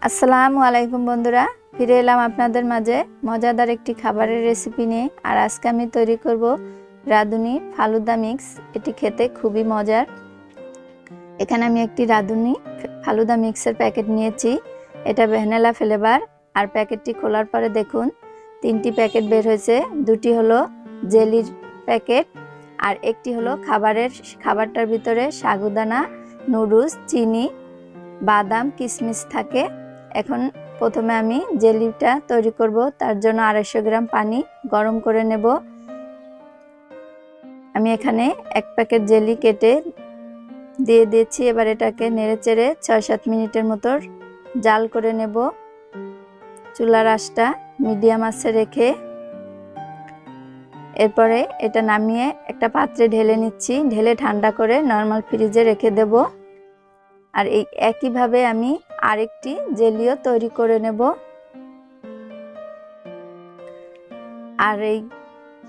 আসসালামুআলাইকুম বন্ধুরা, ফিরে এলাম আপনাদের মাঝে মজাদার একটি খাবারের রেসিপি নিয়ে। আর আজকে আমি তৈরি করব রাঁধুনি ফালুদা মিক্স। এটি খেতে খুবই মজার। এখানে আমি একটি রাঁধুনি ফালুদা মিক্সের প্যাকেট নিয়েছি। এটা ভ্যানিলা ফ্লেভার। আর প্যাকেটটি খোলার পরে দেখুন তিনটি প্যাকেট বের হয়েছে। দুটি হলো জেলির প্যাকেট আর একটি হলো খাবারটার ভিতরে সাগুদানা, নুডলস, চিনি, বাদাম, কিশমিশ থাকে। এখন প্রথমে আমি জেলিটা তৈরি করব। তার জন্য 250 গ্রাম পানি গরম করে নেব। আমি এখানে এক প্যাকেট জেলি কেটে দিয়ে দিয়েছি। এবার এটাকে নেড়েচেড়ে 6-7 মিনিটের মতো জাল করে নেব। চুলার আঁচটা মিডিয়াম আঁচে রেখে এরপরে এটা নামিয়ে একটা পাত্রে ঢেলে নিচ্ছি। ঢেলে ঠান্ডা করে নর্মাল ফ্রিজে রেখে দেব। আর এই একইভাবে আমি আরেকটি জেলিও তৈরি করে নেব। আর এই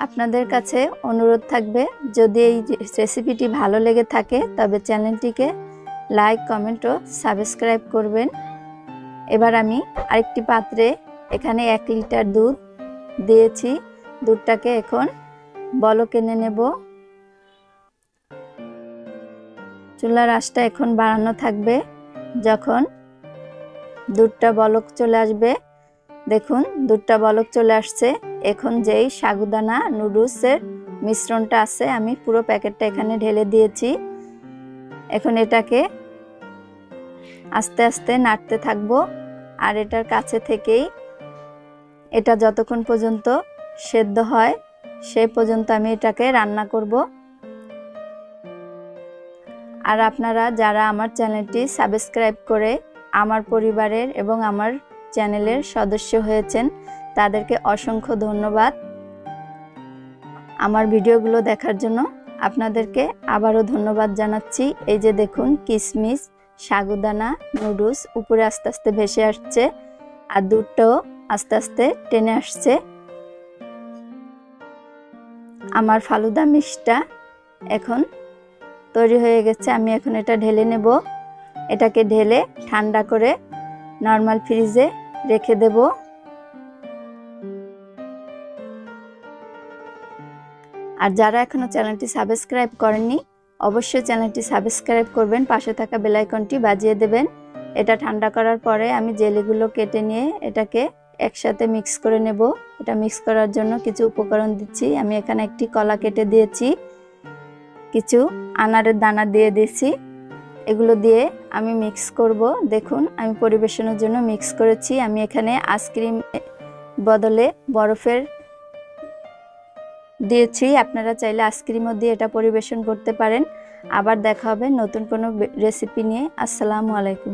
আপনাদের কাছে অনুরোধ থাকবে, যদি এই রেসিপিটি ভালো লেগে থাকে তবে চ্যানেলটিকে লাইক, কমেন্ট ও সাবস্ক্রাইব করবেন। এবার আমি আরেকটি পাত্রে এখানে 1 লিটার দুধ দিয়েছি। দুধটাকে এখন বলক এনে নেব। চুলার আঁচটা এখন বাড়ানো থাকবে। যখন দুধটা বলক চলে আসবে, দেখুন দুধটা বলক চলে আসছে। এখন যেই সাগুদানা নুডলসের মিশ্রণটা আছে আমি পুরো প্যাকেটটা এখানে ঢেলে দিয়েছি। এখন এটাকে আস্তে আস্তে নাড়তে থাকবো। আর এটার কাছে থেকেই এটা যতক্ষণ পর্যন্ত সেদ্ধ হয় সেই পর্যন্ত আমি এটাকে রান্না করব। আর আপনারা যারা আমার চ্যানেলটি সাবস্ক্রাইব করে আমার পরিবারের এবং আমার চ্যানেলের সদস্য হয়েছেন তাদেরকে অসংখ্য ধন্যবাদ। আমার ভিডিওগুলো দেখার জন্য আপনাদেরকে আবারও ধন্যবাদ জানাচ্ছি। এই যে দেখুন কিশমিশ, সাগুদানা, নুডলস উপরে আস্তে আস্তে ভেসে আসছে আর দুধটাও আস্তে আস্তে টেনে আসছে। আমার ফালুদা মিক্সটা এখন তৈরি হয়ে গেছে। আমি এখন এটা ঢেলে নেব। এটাকে ঢেলে ঠান্ডা করে নর্মাল ফ্রিজে রেখে দেব। আর যারা এখনো চ্যানেলটি সাবস্ক্রাইব করেননি অবশ্যই চ্যানেলটি সাবস্ক্রাইব করবেন, পাশে থাকা বেল আইকনটি বাজিয়ে দেবেন। এটা ঠান্ডা করার পরে আমি জেলিগুলো কেটে নিয়ে এটাকে একসাথে মিক্স করে নেব। এটা মিক্স করার জন্য কিছু উপকরণ দিচ্ছি। আমি এখানে একটি কলা কেটে দিয়েছি, কিছু আনারের দানা দিয়ে দিয়েছি। এগুলো দিয়ে আমি মিক্স করব। দেখুন আমি পরিবেশনের জন্য মিক্স করেছি। আমি এখানে আইসক্রিম বদলে বরফের দিয়েছি। আপনারা চাইলে আইসক্রিমও দিয়ে এটা পরিবেশন করতে পারেন। আবার দেখা হবে নতুন কোনো রেসিপি নিয়ে। আসসালামু আলাইকুম।